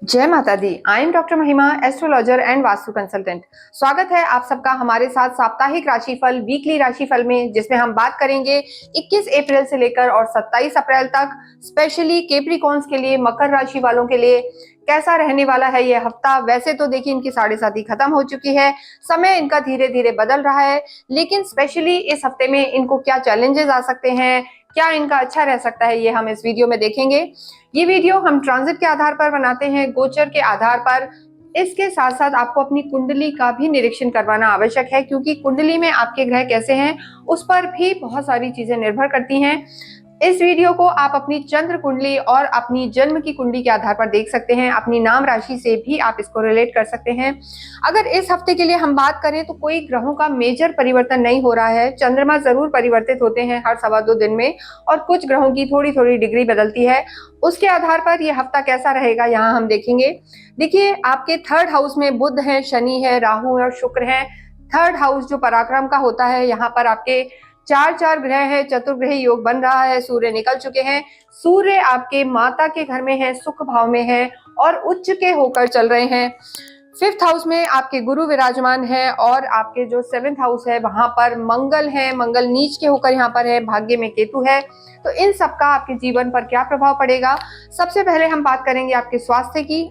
जय माता दी। I am doctor महिमा, एस्ट्रोलॉजर एंड वास्तु कंसल्टेंट। स्वागत है आप सबका हमारे साथ साप्ताहिक राशिफल वीकली राशिफल में, जिसमें हम बात करेंगे 21 अप्रैल से लेकर और 27 अप्रैल तक स्पेशली कैप्रिकॉर्न्स के लिए, मकर राशि वालों के लिए कैसा रहने वाला है ये हफ्ता। वैसे तो देखिए इनकी साढ़े साथी खत्म हो चुकी है, समय इनका धीरे धीरे बदल रहा है, लेकिन स्पेशली इस हफ्ते में इनको क्या चैलेंजेस आ सकते हैं, क्या इनका अच्छा रह सकता है, ये हम इस वीडियो में देखेंगे। ये वीडियो हम ट्रांजिट के आधार पर बनाते हैं, गोचर के आधार पर। इसके साथ साथ आपको अपनी कुंडली का भी निरीक्षण करवाना आवश्यक है, क्योंकि कुंडली में आपके ग्रह कैसे हैं उस पर भी बहुत सारी चीजें निर्भर करती हैं। इस वीडियो को आप अपनी चंद्र कुंडली और अपनी जन्म की कुंडली के आधार पर देख सकते हैं, अपनी नाम राशि से भी आप इसको रिलेट कर सकते हैं। अगर इस हफ्ते के लिए हम बात करें तो कोई ग्रहों का मेजर परिवर्तन नहीं हो रहा है। चंद्रमा जरूर परिवर्तित होते हैं हर 2.25 दिन में, और कुछ ग्रहों की थोड़ी थोड़ी डिग्री बदलती है। उसके आधार पर यह हफ्ता कैसा रहेगा यहाँ हम देखेंगे। देखिए, आपके थर्ड हाउस में बुध है, शनि है, राहु है और शुक्र है। थर्ड हाउस जो पराक्रम का होता है, यहाँ पर आपके चार ग्रह है, चतुर्ग्रह योग बन रहा है, सूर्य निकल चुके हैं। सूर्य आपके माता के घर में है, सुख भाव में है और उच्च के होकर चल रहे हैं। फिफ्थ हाउस में आपके गुरु विराजमान है और आपके जो सेवेंथ हाउस है वहां पर मंगल है, मंगल नीच के होकर यहाँ पर है, भाग्य में केतु है। तो इन सब का आपके जीवन पर क्या प्रभाव पड़ेगा। सबसे पहले हम बात करेंगे आपके स्वास्थ्य की।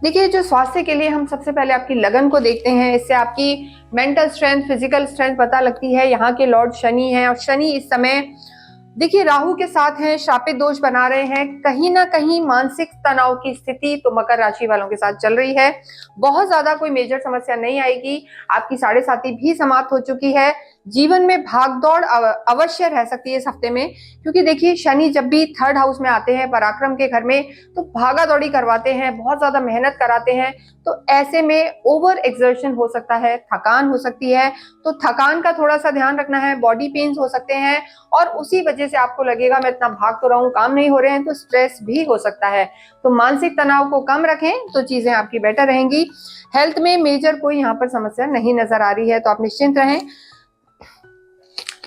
देखिए, जो स्वास्थ्य के लिए हम सबसे पहले आपकी लगन को देखते हैं। इससे आपकी मेंटल स्ट्रेंथ, फिजिकल स्ट्रेंथ पता लगती है। यहाँ के लॉर्ड शनि है और शनि इस समय देखिए राहु के साथ हैं, शापित दोष बना रहे हैं। कहीं ना कहीं मानसिक तनाव की स्थिति तो मकर राशि वालों के साथ चल रही है। बहुत ज्यादा कोई मेजर समस्या नहीं आएगी। आपकी साढ़े साथी भी समाप्त हो चुकी है। जीवन में भागदौड़ अवश्य रह सकती है इस हफ्ते में, क्योंकि देखिए शनि जब भी थर्ड हाउस में आते हैं पराक्रम के घर में, तो भागा दौड़ी करवाते हैं, बहुत ज्यादा मेहनत कराते हैं। तो ऐसे में ओवर एक्सर्शन हो सकता है, थकान हो सकती है। तो थकान का थोड़ा सा ध्यान रखना है। बॉडी पेन्स हो सकते हैं और उसी वजह से आपको लगेगा मैं इतना भाग तो रहा हूँ, काम नहीं हो रहे हैं, तो स्ट्रेस भी हो सकता है। तो मानसिक तनाव को कम रखें तो चीजें आपकी बेटर रहेंगी। हेल्थ में मेजर कोई यहाँ पर समस्या नहीं नजर आ रही है, तो आप निश्चिंत रहें।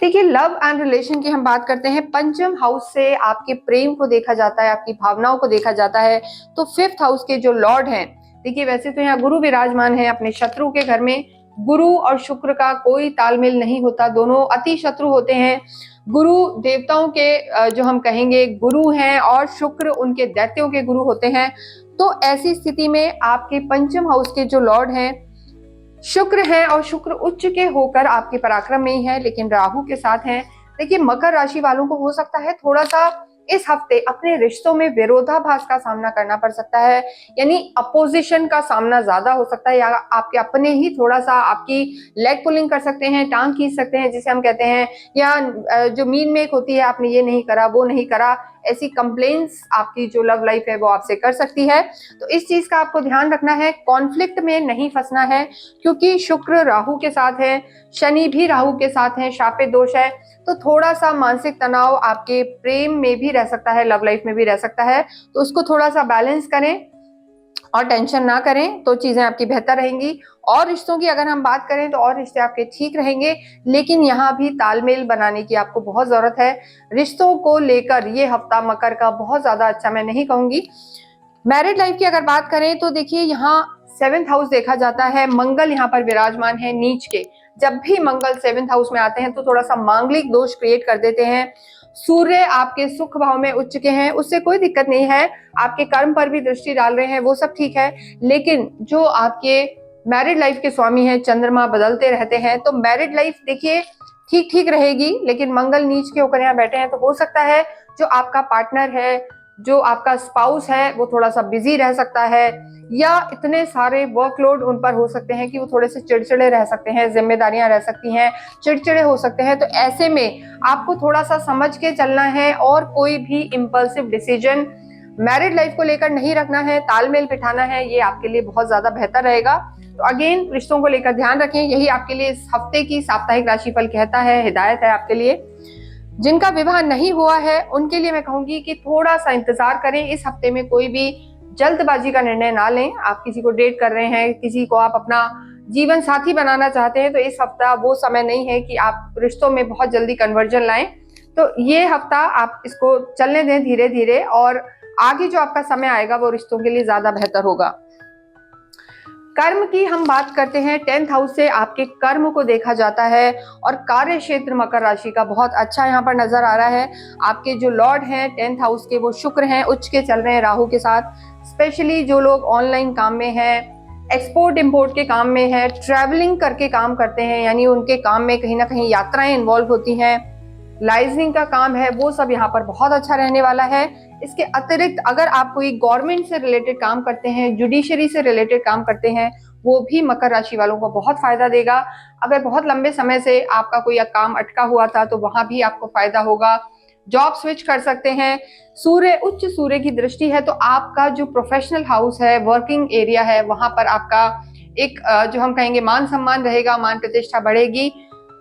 देखिए, लव एंड रिलेशन की हम बात करते हैं। पंचम हाउस से आपके प्रेम को देखा जाता है, आपकी भावनाओं को देखा जाता है। तो फिफ्थ हाउस के जो लॉर्ड हैं, देखिए वैसे तो यहाँ गुरु विराजमान है अपने शत्रु के घर में। गुरु और शुक्र का कोई तालमेल नहीं होता, दोनों अति शत्रु होते हैं। गुरु देवताओं के जो हम कहेंगे गुरु हैं और शुक्र उनके दैत्यों के गुरु होते हैं। तो ऐसी स्थिति में आपके पंचम हाउस के जो लॉर्ड हैं शुक्र है, और शुक्र उच्च के होकर आपके पराक्रम में ही है, लेकिन राहु के साथ हैं। देखिए, मकर राशि वालों को हो सकता है थोड़ा सा इस हफ्ते अपने रिश्तों में विरोधाभास का सामना करना पड़ सकता है, यानी अपोजिशन का सामना ज्यादा हो सकता है, या आपके अपने ही थोड़ा सा आपकी लेग पुलिंग कर सकते हैं, टांग खींच सकते हैं जिसे हम कहते हैं, या जो मीन मेक होती है, आपने ये नहीं करा, वो नहीं करा, ऐसी कंप्लेंट्स आपकी जो लव लाइफ है वो आपसे कर सकती है। तो इस चीज का आपको ध्यान रखना है, कॉन्फ्लिक्ट में नहीं फंसना है, क्योंकि शुक्र राहु के साथ है, शनि भी राहु के साथ है, शापित दोष है। तो थोड़ा सा मानसिक तनाव आपके प्रेम में भी रह सकता है, लव लाइफ में भी रह सकता है। तो उसको थोड़ा सा बैलेंस करें और टेंशन ना करें, तो चीजें आपकी बेहतर रहेंगी। और रिश्तों की अगर हम बात करें तो और रिश्ते आपके ठीक रहेंगे, लेकिन यहाँ भी तालमेल बनाने की आपको बहुत जरूरत है। रिश्तों को लेकर ये हफ्ता मकर का बहुत ज्यादा अच्छा मैं नहीं कहूंगी। मैरिड लाइफ की अगर बात करें तो देखिए, यहाँ सेवेंथ हाउस देखा जाता है, मंगल यहाँ पर विराजमान है नीच के। जब भी मंगल सेवेंथ हाउस में आते हैं तो थोड़ा सा मांगलिक दोष क्रिएट कर देते हैं। सूर्य आपके सुख भाव में उच्च के हैं, उससे कोई दिक्कत नहीं है। आपके कर्म पर भी दृष्टि डाल रहे हैं, वो सब ठीक है। लेकिन जो आपके मैरिड लाइफ के स्वामी हैं, चंद्रमा बदलते रहते हैं, तो मैरिड लाइफ देखिए ठीक ठीक रहेगी, लेकिन मंगल नीच के होकर यहाँ बैठे हैं, तो हो सकता है जो आपका पार्टनर है, जो आपका स्पाउस है, वो थोड़ा सा बिजी रह सकता है, या इतने सारे वर्कलोड उन पर हो सकते हैं कि वो थोड़े से चिड़चिड़े रह सकते हैं, जिम्मेदारियां रह सकती हैं, चिड़चिड़े हो सकते हैं। तो ऐसे में आपको थोड़ा सा समझ के चलना है और कोई भी इम्पल्सिव डिसीजन मैरिड लाइफ को लेकर नहीं रखना है, तालमेल बिठाना है, ये आपके लिए बहुत ज्यादा बेहतर रहेगा। तो अगेन, रिश्तों को लेकर ध्यान रखें, यही आपके लिए इस हफ्ते की साप्ताहिक राशिफल कहता है, हिदायत है आपके लिए। जिनका विवाह नहीं हुआ है उनके लिए मैं कहूंगी कि थोड़ा सा इंतजार करें। इस हफ्ते में कोई भी जल्दबाजी का निर्णय ना लें। आप किसी को डेट कर रहे हैं, किसी को आप अपना जीवन साथी बनाना चाहते हैं, तो इस हफ्ता वो समय नहीं है कि आप रिश्तों में बहुत जल्दी कन्वर्जन लाएं। तो ये हफ्ता आप इसको चलने दें धीरे धीरे, और आगे जो आपका समय आएगा वो रिश्तों के लिए ज्यादा बेहतर होगा। कर्म की हम बात करते हैं, 10th हाउस से आपके कर्म को देखा जाता है और कार्य क्षेत्र मकर राशि का बहुत अच्छा यहाँ पर नजर आ रहा है। आपके जो लॉर्ड हैं 10th हाउस के वो शुक्र हैं, उच्च के चल रहे हैं राहु के साथ। स्पेशली जो लोग ऑनलाइन काम में हैं, एक्सपोर्ट इंपोर्ट के काम में है, ट्रैवलिंग करके काम करते हैं, यानी उनके काम में कहीं ना कहीं यात्राएं इन्वॉल्व होती हैं, लाइजनिंग का काम है, वो सब यहाँ पर बहुत अच्छा रहने वाला है। इसके अतिरिक्त अगर आप कोई गवर्नमेंट से रिलेटेड काम करते हैं, जुडिशरी से रिलेटेड काम करते हैं, वो भी मकर राशि वालों को बहुत फायदा देगा। अगर बहुत लंबे समय से आपका कोई काम अटका हुआ था तो वहां भी आपको फायदा होगा। जॉब स्विच कर सकते हैं। सूर्य, उच्च सूर्य की दृष्टि है तो आपका जो प्रोफेशनल हाउस है, वर्किंग एरिया है, वहां पर आपका एक जो हम कहेंगे मान सम्मान रहेगा, मान प्रतिष्ठा बढ़ेगी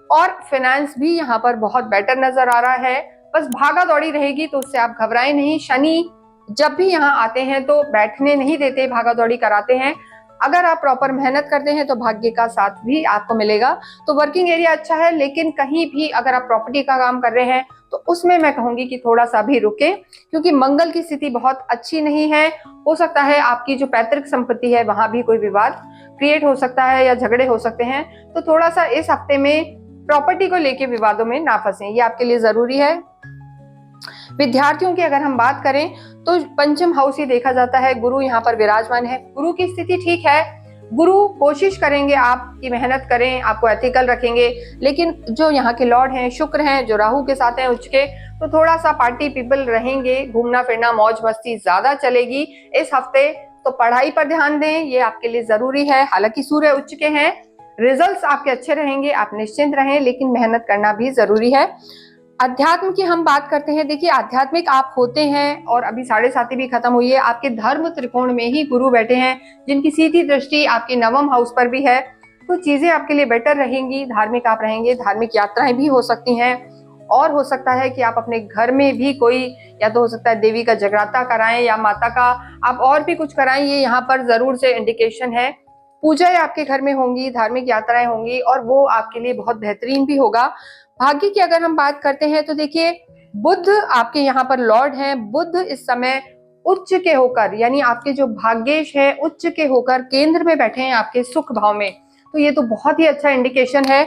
और फाइनेंस भी यहाँ पर बहुत बेटर नजर आ रहा है। बस भागा दौड़ी रहेगी तो उससे आप घबराएं नहीं। शनि जब भी यहाँ आते हैं तो बैठने नहीं देते, भागा दौड़ी कराते हैं। अगर आप प्रॉपर मेहनत करते हैं तो भाग्य का साथ भी आपको मिलेगा। तो वर्किंग एरिया अच्छा है, लेकिन कहीं भी अगर आप प्रॉपर्टी का काम कर रहे हैं तो उसमें मैं कहूंगी कि थोड़ा सा भी रुके, क्योंकि मंगल की स्थिति बहुत अच्छी नहीं है। हो सकता है आपकी जो पैतृक संपत्ति है वहां भी कोई विवाद क्रिएट हो सकता है या झगड़े हो सकते हैं। तो थोड़ा सा इस हफ्ते में प्रॉपर्टी को लेके विवादों में ना फंसे, ये आपके लिए जरूरी है। विद्यार्थियों की अगर हम बात करें तो पंचम हाउस ही देखा जाता है, गुरु यहाँ पर विराजमान है। गुरु की स्थिति ठीक है, गुरु कोशिश करेंगे आपकी मेहनत करें, आपको एथिकल रखेंगे, लेकिन जो यहाँ के लॉर्ड हैं शुक्र हैं, जो राहु के साथ हैं उच्च के, तो थोड़ा सा पार्टी पीपल रहेंगे, घूमना फिरना मौज मस्ती ज्यादा चलेगी इस हफ्ते। तो पढ़ाई पर ध्यान दें, ये आपके लिए जरूरी है। हालांकि सूर्य उच्च के हैं, रिजल्ट्स आपके अच्छे रहेंगे, आप निश्चिंत रहें, लेकिन मेहनत करना भी जरूरी है। अध्यात्म की हम बात करते हैं, देखिए आध्यात्मिक आप होते हैं और अभी 7.5 भी खत्म हुई है, आपके धर्म त्रिकोण में ही गुरु बैठे हैं, जिनकी सीधी दृष्टि आपके नवम हाउस पर भी है। तो चीजें आपके लिए बेटर रहेंगी, धार्मिक आप रहेंगे, धार्मिक यात्राएं भी हो सकती हैं और हो सकता है कि आप अपने घर में भी कोई, या तो हो सकता है देवी का जगराता कराएं या माता का आप और भी कुछ कराएं, ये यहाँ पर जरूर से इंडिकेशन है। पूजाएं आपके घर में होंगी, धार्मिक यात्राएं होंगी और वो आपके लिए बहुत बेहतरीन भी होगा। भाग्य की अगर हम बात करते हैं तो देखिए बुध आपके यहाँ पर लॉर्ड हैं। बुध इस समय उच्च के होकर, यानी आपके जो भाग्येश है उच्च के होकर केंद्र में बैठे हैं आपके सुख भाव में। तो ये तो बहुत ही अच्छा इंडिकेशन है।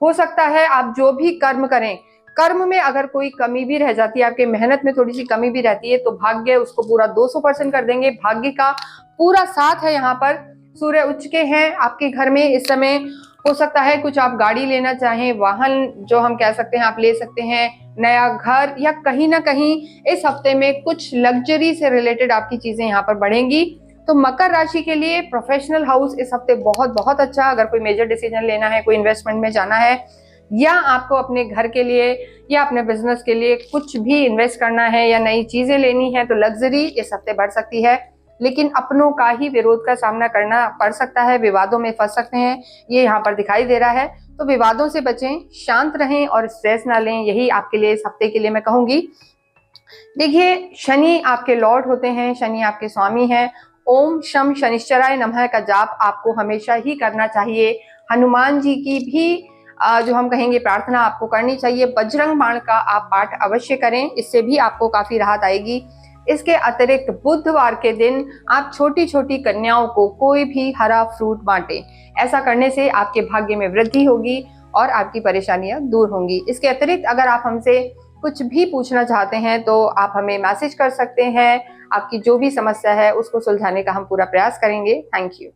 हो सकता है आप जो भी कर्म करें, कर्म में अगर कोई कमी भी रह जाती है, आपके मेहनत में थोड़ी सी कमी भी रहती है, तो भाग्य उसको पूरा 200% कर देंगे। भाग्य का पूरा साथ है यहाँ पर। सूर्य उच्च के हैं आपके घर में इस समय। हो सकता है कुछ आप गाड़ी लेना चाहें, वाहन जो हम कह सकते हैं आप ले सकते हैं, नया घर, या कहीं ना कहीं इस हफ्ते में कुछ लग्जरी से रिलेटेड आपकी चीजें यहाँ पर बढ़ेंगी। तो मकर राशि के लिए प्रोफेशनल हाउस इस हफ्ते बहुत बहुत अच्छा। अगर कोई मेजर डिसीजन लेना है, कोई इन्वेस्टमेंट में जाना है, या आपको अपने घर के लिए या अपने बिजनेस के लिए कुछ भी इन्वेस्ट करना है या नई चीजें लेनी है, तो लग्जरी इस हफ्ते बढ़ सकती है। लेकिन अपनों का ही विरोध का सामना करना पड़ सकता है, विवादों में फंस सकते हैं, ये यहाँ पर दिखाई दे रहा है। तो विवादों से बचें, शांत रहें और स्ट्रेस ना लें, यही आपके लिए इस हफ्ते के लिए मैं कहूंगी। देखिए शनि आपके लॉर्ड होते हैं, शनि आपके स्वामी हैं। ओम शम शनिश्चराय नमः का जाप आपको हमेशा ही करना चाहिए। हनुमान जी की भी जो हम कहेंगे प्रार्थना आपको करनी चाहिए। बजरंग बाण का आप पाठ अवश्य करें, इससे भी आपको काफी राहत आएगी। इसके अतिरिक्त बुधवार के दिन आप छोटी छोटी कन्याओं को कोई भी हरा फ्रूट बांटें। ऐसा करने से आपके भाग्य में वृद्धि होगी और आपकी परेशानियां दूर होंगी। इसके अतिरिक्त अगर आप हमसे कुछ भी पूछना चाहते हैं तो आप हमें मैसेज कर सकते हैं। आपकी जो भी समस्या है उसको सुलझाने का हम पूरा प्रयास करेंगे। Thank you.